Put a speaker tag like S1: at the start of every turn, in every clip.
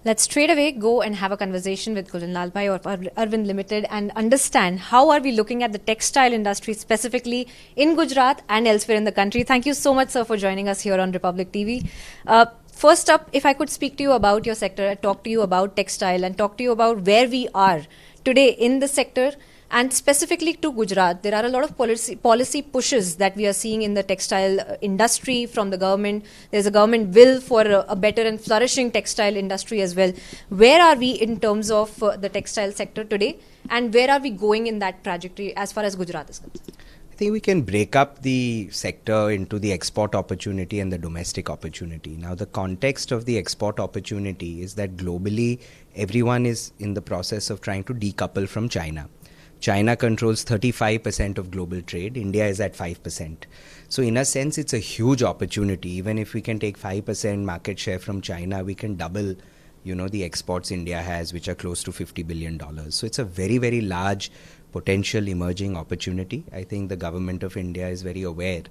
S1: Let's straight away go and have a conversation with Kulin Lalbhai of Arvind Limited and understand how are we looking at the textile industry specifically in Gujarat and elsewhere in the country. Thank you so much, sir, for joining us here on Republic TV. First up, if I could speak to you about your sector, talk to you about textile and talk to you about where we are today in the sector. And specifically to Gujarat, there are a lot of policy pushes that we are seeing in the textile industry from the government. There's a government will for a better and flourishing textile industry as well. Where are we in terms of the textile sector today? And where are we going in that trajectory as far as Gujarat is concerned?
S2: I think we can break up the sector into the export opportunity and the domestic opportunity. Now, the context of the export opportunity is that globally, everyone is in the process of trying to decouple from China. China controls 35% of global trade. India is at 5%. So in a sense, it's a huge opportunity. Even if we can take 5% market share from China, we can double, the exports India has, which are close to $50 billion. So it's a very, very large potential emerging opportunity. I think the government of India is very aware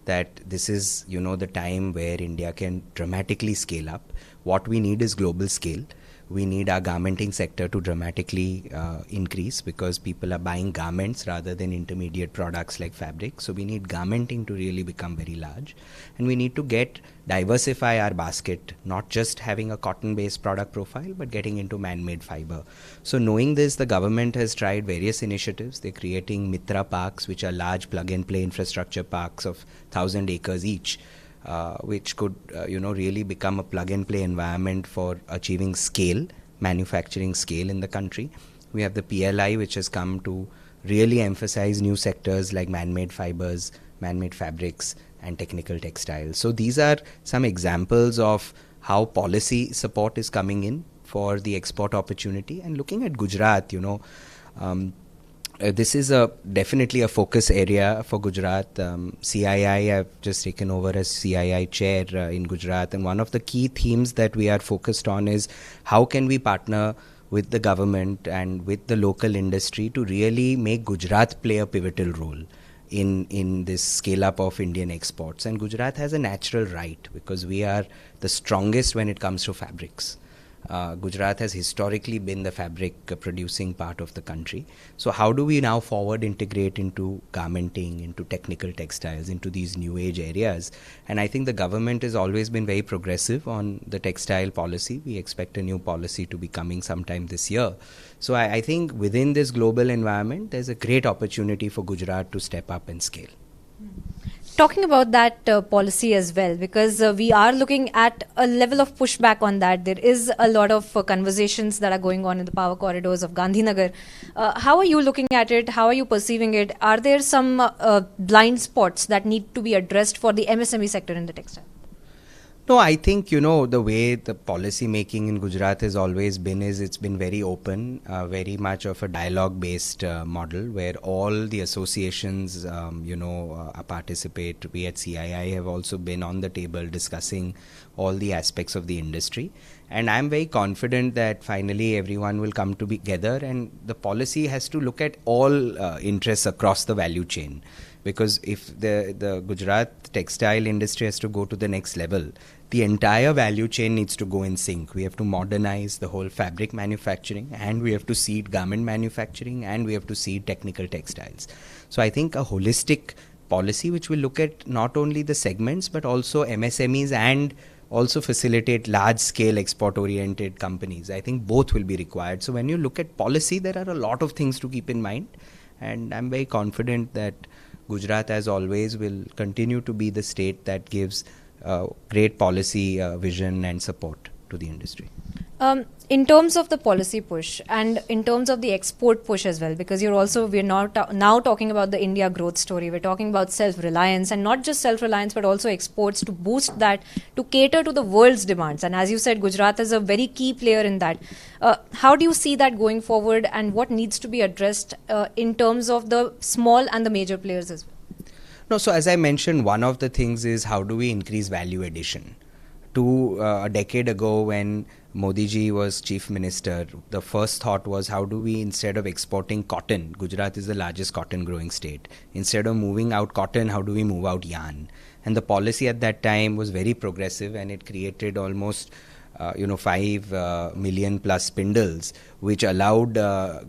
S2: that this is, the time where India can dramatically scale up. What we need is global scale. We need our garmenting sector to dramatically increase because people are buying garments rather than intermediate products like fabric. So we need garmenting to really become very large. And we need to diversify our basket, not just having a cotton-based product profile, but getting into man-made fiber. So knowing this, the government has tried various initiatives. They're creating Mitra parks, which are large plug-and-play infrastructure parks of 1,000 acres each. Which could, really become a plug-and-play environment for achieving scale, manufacturing scale in the country. We have the PLI, which has come to really emphasize new sectors like man-made fibers, man-made fabrics, and technical textiles. So these are some examples of how policy support is coming in for the export opportunity. And looking at Gujarat, this is definitely a focus area for Gujarat. CII, I've just taken over as CII chair in Gujarat, and one of the key themes that we are focused on is how can we partner with the government and with the local industry to really make Gujarat play a pivotal role in this scale-up of Indian exports. And Gujarat has a natural right because we are the strongest when it comes to fabrics. Gujarat has historically been the fabric producing part of the country. So how do we now forward integrate into garmenting, into technical textiles, into these new age areas? And I think the government has always been very progressive on the textile policy. We expect a new policy to be coming sometime this year. So I think within this global environment, there's a great opportunity for Gujarat to step up and scale.
S1: Talking about that policy as well, because we are looking at a level of pushback on that. There is a lot of conversations that are going on in the power corridors of Gandhinagar. How are you looking at it? How are you perceiving it? Are there some blind spots that need to be addressed for the MSME sector in the textile?
S2: No, I think, the way the policy making in Gujarat has always been is it's been very open, very much of a dialogue-based model where all the associations, participate. We at CII have also been on the table discussing all the aspects of the industry. And I'm very confident that finally everyone will come together and the policy has to look at all interests across the value chain. Because if the Gujarat textile industry has to go to the next level, the entire value chain needs to go in sync. We have to modernize the whole fabric manufacturing, and we have to seed garment manufacturing, and we have to seed technical textiles. So I think a holistic policy which will look at not only the segments but also MSMEs and also facilitate large-scale export-oriented companies. I think both will be required. So when you look at policy, there are a lot of things to keep in mind, and I'm very confident that Gujarat, as always, will continue to be the state that gives great policy vision and support to the industry.
S1: In terms of the policy push and in terms of the export push as well, because we're now talking about the India growth story. We're talking about self-reliance, and not just self-reliance, but also exports to boost that, to cater to the world's demands. And as you said, Gujarat is a very key player in that. How do you see that going forward, and what needs to be addressed in terms of the small and the major players as well?
S2: No, so as I mentioned, one of the things is how do we increase value addition? A decade ago when Modi ji was chief minister, the first thought was how do we, instead of exporting cotton, Gujarat is the largest cotton growing state, instead of moving out cotton, how do we move out yarn? And the policy at that time was very progressive, and it created almost 5 million plus spindles, which allowed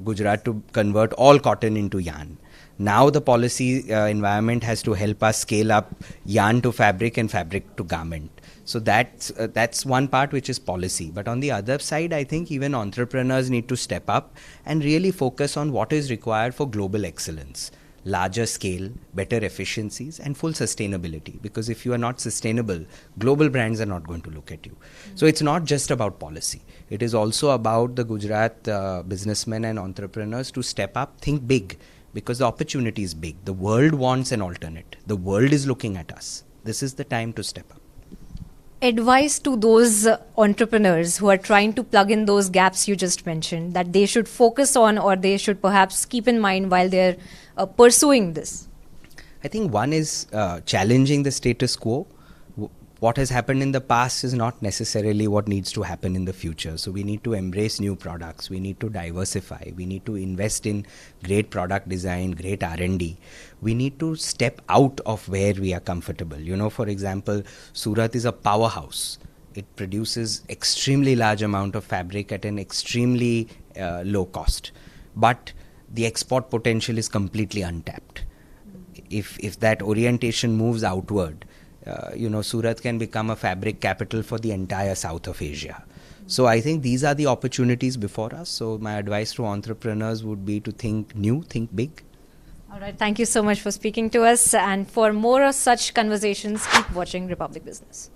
S2: Gujarat to convert all cotton into yarn. Now the policy environment has to help us scale up yarn to fabric and fabric to garment. So that's one part which is policy. But on the other side, I think even entrepreneurs need to step up and really focus on what is required for global excellence. Larger scale, better efficiencies, and full sustainability. Because if you are not sustainable, global brands are not going to look at you. So it's not just about policy. It is also about the Gujarat businessmen and entrepreneurs to step up, think big, because the opportunity is big. The world wants an alternate. The world is looking at us. This is the time to step up.
S1: Advice to those entrepreneurs who are trying to plug in those gaps you just mentioned, that they should focus on or they should perhaps keep in mind while they're pursuing this?
S2: I think one is challenging the status quo. What has happened in the past is not necessarily what needs to happen in the future. So we need to embrace new products. We need to diversify. We need to invest in great product design, great R&D. We need to step out of where we are comfortable. For example, Surat is a powerhouse. It produces extremely large amount of fabric at an extremely low cost. But the export potential is completely untapped. If that orientation moves outward, Surat can become a fabric capital for the entire South of Asia. So I think these are the opportunities before us. So my advice to entrepreneurs would be to think new, think big.
S1: All right. Thank you so much for speaking to us. And for more of such conversations, keep watching Republic Business.